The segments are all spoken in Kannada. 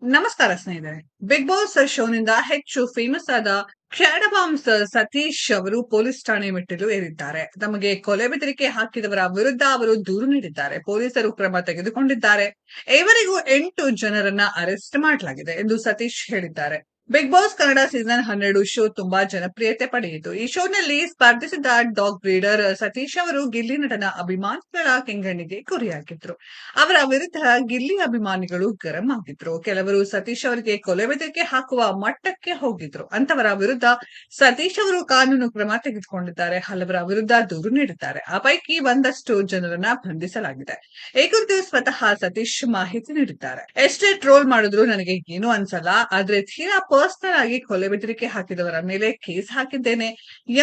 ನಮಸ್ಕಾರ ಸ್ನೇಹಿತರೆ. ಬಿಗ್ ಬಾಸ್ ಶೋನಿಂದ ಹೆಚ್ಚು ಫೇಮಸ್ ಆದ ಕ್ಯಾಡಬಾಮ್ಸ್ ಸತೀಶ್ ಅವರು ಪೊಲೀಸ್ ಠಾಣೆ ಮೆಟ್ಟಿಲು ಏರಿದ್ದಾರೆ. ತಮಗೆ ಕೊಲೆ ಬೆದರಿಕೆ ಹಾಕಿದವರ ವಿರುದ್ಧ ಅವರು ದೂರು ನೀಡಿದ್ದಾರೆ. ಪೊಲೀಸರು ಕ್ರಮ ತೆಗೆದುಕೊಂಡಿದ್ದಾರೆ. ಈವರೆಗೂ 8 ಜನರನ್ನ ಅರೆಸ್ಟ್ ಮಾಡಲಾಗಿದೆ ಎಂದು ಸತೀಶ್ ಹೇಳಿದ್ದಾರೆ. Bigg Boss Kannada season 12 show ತುಂಬಾ ಜನಪ್ರಿಯತೆ ಪಡೆಯಿತು. ಈ ಶೋನಲ್ಲಿ ಸ್ಪರ್ಧಿಸಿದ ಡಾಗ್ ಬ್ರೀಡರ್ ಸತೀಶ್ ಅವರು ಗಿಲ್ಲಿ ನಟನ ಅಭಿಮಾನಿಗಳ ಕೆಂಗಣ್ಣಿಗೆ ಗುರಿಯಾಗಿದ್ರು. ಅವರ ವಿರುದ್ಧ ಗಿಲ್ಲಿ ಅಭಿಮಾನಿಗಳು ಗರಂ ಆಗಿದ್ರು. ಕೆಲವರು ಸತೀಶ್ ಅವರಿಗೆ ಕೊಲೆ ಬೆದರಿಕೆ ಹಾಕುವ ಮಟ್ಟಕ್ಕೆ ಹೋಗಿದ್ರು. ಅಂತವರ ವಿರುದ್ಧ ಸತೀಶ್ ಅವರು ಕಾನೂನು ಕ್ರಮ ತೆಗೆದುಕೊಂಡಿದ್ದಾರೆ. ಹಲವರ ವಿರುದ್ಧ ದೂರು ನೀಡಿದ್ದಾರೆ. ಆ ಪೈಕಿ ಒಂದಷ್ಟು ಜನರನ್ನ ಬಂಧಿಸಲಾಗಿದೆ. ಈ ಕುರಿತು ಸ್ವತಃ ಸತೀಶ್ ಮಾಹಿತಿ ನೀಡಿದ್ದಾರೆ. ಎಷ್ಟೇ ಟ್ರೋಲ್ ಮಾಡಿದ್ರು ನನಗೆ ಏನು ಅನ್ಸಲ್ಲ. ಆದ್ರೆ ತೀರಾ ಪರ್ಸನಲ್ ಆಗಿ ಕೊಲೆ ಬೆದರಿಕೆ ಹಾಕಿದವರ ಮೇಲೆ ಕೇಸ್ ಹಾಕಿದ್ದೇನೆ.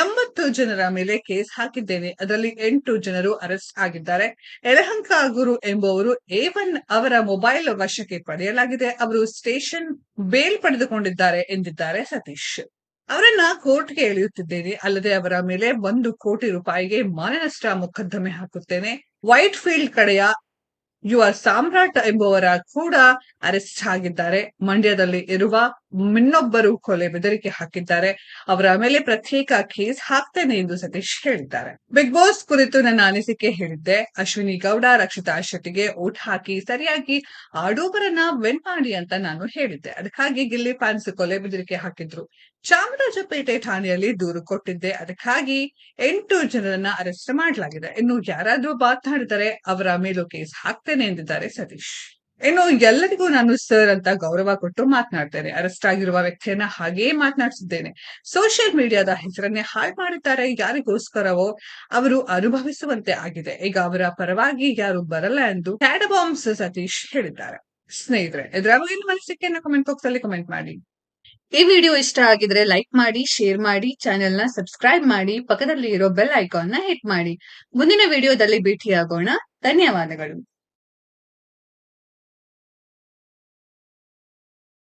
80 ಜನರ ಮೇಲೆ ಕೇಸ್ ಹಾಕಿದ್ದೇನೆ. ಅದರಲ್ಲಿ 8 ಜನರು ಅರೆಸ್ಟ್ ಆಗಿದ್ದಾರೆ. ಯಲಹಂಕ ಗುರು ಎಂಬುವರು A1 ಅವರ ಮೊಬೈಲ್ ವಶಕ್ಕೆ ಪಡೆಯಲಾಗಿದೆ. ಅವರು ಸ್ಟೇಷನ್ ಬೇಲ್ ಪಡೆದುಕೊಂಡಿದ್ದಾರೆ ಎಂದಿದ್ದಾರೆ ಸತೀಶ್. ಅವರನ್ನ ಕೋರ್ಟ್ಗೆ ಎಳೆಯುತ್ತಿದ್ದೇನೆ. ಅಲ್ಲದೆ ಅವರ ಮೇಲೆ 1 ಕೋಟಿ ರೂಪಾಯಿಗೆ ಮಾನನಷ್ಟ ಮೊಕದ್ದಮೆ ಹಾಕುತ್ತೇನೆ. ವೈಟ್ ಫೀಲ್ಡ್ ಕಡೆಯ ಯುವ ಸಾಮ್ರಾಟ್ ಎಂಬುವರ ಕೂಡ ಅರೆಸ್ಟ್ ಆಗಿದ್ದಾರೆ. ಮಂಡ್ಯದಲ್ಲಿ ಇರುವ ಇನ್ನೊಬ್ಬರು ಕೊಲೆ ಬೆದರಿಕೆ ಹಾಕಿದ್ದಾರೆ. ಅವರ ಮೇಲೆ ಪ್ರತ್ಯೇಕ ಕೇಸ್ ಹಾಕ್ತೇನೆ ಎಂದು ಸತೀಶ್ ಹೇಳಿದ್ದಾರೆ. ಬಿಗ್ ಬಾಸ್ ಕುರಿತು ನನ್ನ ಅನಿಸಿಕೆ ಹೇಳಿದ್ದೆ. ಅಶ್ವಿನಿ ಗೌಡ, ರಕ್ಷಿತಾ ಶೆಟ್ಟಿಗೆ ಓಟ್ ಹಾಕಿ ಸರಿಯಾಗಿ ಆಡೋವರನ್ನ ವಿನ್ ಮಾಡಿ ಅಂತ ನಾನು ಹೇಳಿದ್ದೆ. ಅದಕ್ಕಾಗಿ ಗಿಲ್ಲಿ ಫ್ಯಾನ್ಸ್ ಕೊಲೆ ಬೆದರಿಕೆ ಹಾಕಿದ್ರು. ಚಾಮರಾಜಪೇಟೆ ಠಾಣೆಯಲ್ಲಿ ದೂರು ಕೊಟ್ಟಿದ್ದೆ. ಅದಕ್ಕಾಗಿ 8 ಜನರನ್ನ ಅರೆಸ್ಟ್ ಮಾಡಲಾಗಿದೆ. ಇನ್ನು ಯಾರಾದ್ರೂ ಮಾತನಾಡಿದರೆ ಅವರ ಮೇಲೂ ಕೇಸ್ ಹಾಕ್ತೇನೆ ಎಂದಿದ್ದಾರೆ ಸತೀಶ್. ಇನ್ನು ಎಲ್ಲರಿಗೂ ನಾನು ಸರ್ ಅಂತ ಗೌರವ ಕೊಟ್ಟು ಮಾತನಾಡ್ತೇನೆ. ಅರೆಸ್ಟ್ ಆಗಿರುವ ವ್ಯಕ್ತಿಯನ್ನ ಹಾಗೇ ಮಾತನಾಡಿಸಿದ್ದೇನೆ. ಸೋಷಿಯಲ್ ಮೀಡಿಯಾದ ಹೆಸರನ್ನೇ ಹಾಳು ಮಾಡಿದ್ದಾರೆ. ಯಾರಿಗೋಸ್ಕರವೋ ಅವರು ಅನುಭವಿಸುವಂತೆ ಆಗಿದೆ. ಈಗ ಅವರ ಪರವಾಗಿ ಯಾರು ಬರಲ್ಲ ಎಂದು ಕ್ಯಾಡಬಾಮ್ಸ್ ಸತೀಶ್ ಹೇಳಿದ್ದಾರೆ. ಸ್ನೇಹಿತರೆ, ಇದರ ಬಗ್ಗೆ ನಿಮ್ಮ ಅನಿಸಿಕೆಯನ್ನ ಕಮೆಂಟ್ ಬಾಕ್ಸ್ ಅಲ್ಲಿ ಕಮೆಂಟ್ ಮಾಡಿ. ಈ ವಿಡಿಯೋ ಇಷ್ಟ ಆಗಿದ್ರೆ ಲೈಕ್ ಮಾಡಿ, ಶೇರ್ ಮಾಡಿ, ಚಾನೆಲ್ ನ ಸಬ್ಸ್ಕ್ರೈಬ್ ಮಾಡಿ, ಪಕ್ಕದಲ್ಲಿ ಇರೋ ಬೆಲ್ ಐಕಾನ್ ನ ಹಿಟ್ ಮಾಡಿ. ಮುಂದಿನ ವಿಡಿಯೋದಲ್ಲಿ ಭೇಟಿಯಾಗೋಣ. ಧನ್ಯವಾದಗಳು.